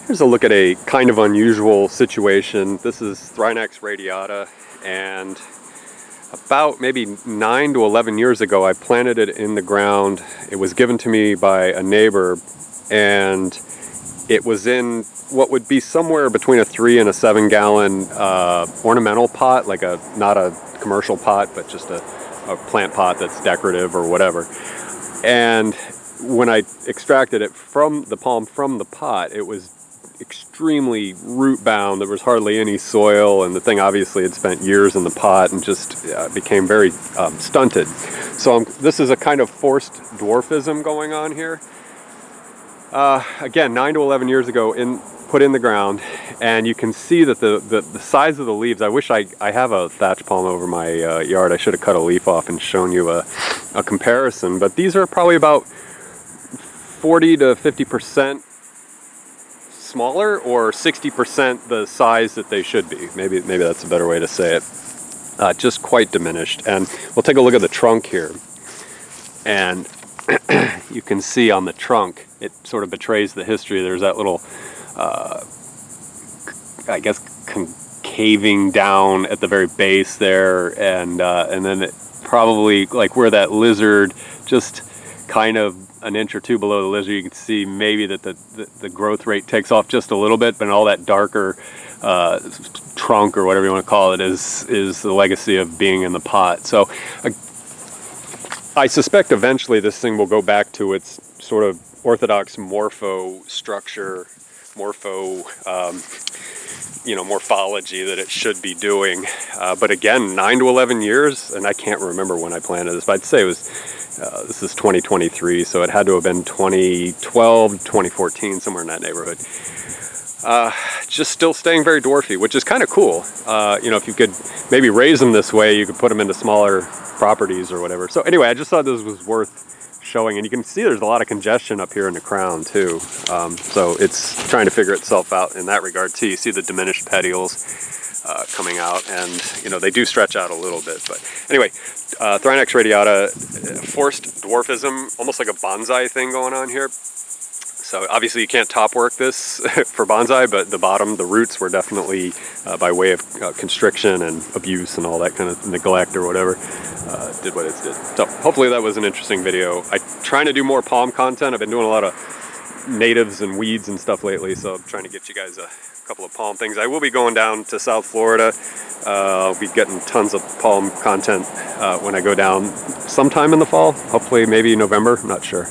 Here's a look at a kind of unusual situation. This is Thrinax radiata, and about maybe 9 to 11 years ago I planted it in the ground. It was given to me by a neighbor, and it was in what would be somewhere between a 3 and a 7 gallon ornamental pot, like not a commercial pot, but just a plant pot that's decorative or whatever. And when I extracted it from the palm from the pot, it was extremely root bound. There was hardly any soil, and the thing obviously had spent years in the pot and just became very stunted. So this is a kind of forced dwarfism going on here. Again, 9 to 11 years ago, put in the ground, and you can see that the size of the leaves. I wish I have a thatch palm over my yard. I should have cut a leaf off and shown you a comparison, but these are probably about 40 to 50% smaller, or 60% the size that they should be. Maybe that's a better way to say it. Just quite diminished. And we'll take a look at the trunk here, and you can see on the trunk it sort of betrays the history. There's that little I guess concaving down at the very base there, and then it probably, like where that lizard, just kind of an inch or two below the lizard, you can see maybe that the growth rate takes off just a little bit, but all that darker trunk, or whatever you want to call it, is the legacy of being in the pot. So I suspect eventually this thing will go back to its sort of orthodox morpho structure, morphology that it should be doing. But again, 9 to 11 years, and I can't remember when I planted this, but I'd say it was, this is 2023, so it had to have been 2012, 2014, somewhere in that neighborhood. Just still staying very dwarfy, which is kind of cool. If you could maybe raise them this way, you could put them into smaller properties or whatever. So anyway, I just thought this was worth showing, and you can see there's a lot of congestion up here in the crown too. So it's trying to figure itself out in that regard too. You see the diminished petioles coming out, and they do stretch out a little bit. But anyway, Thrinax radiata, forced dwarfism, almost like a bonsai thing going on here. So obviously you can't top work this for bonsai, but the roots were definitely, by way of constriction and abuse and all that kind of neglect or whatever, did what it did. So hopefully that was an interesting video. I'm trying to do more palm content. I've been doing a lot of natives and weeds and stuff lately, so I'm trying to get you guys a couple of palm things. I will be going down to South Florida. I'll be getting tons of palm content when I go down sometime in the fall, hopefully maybe November, I'm not sure.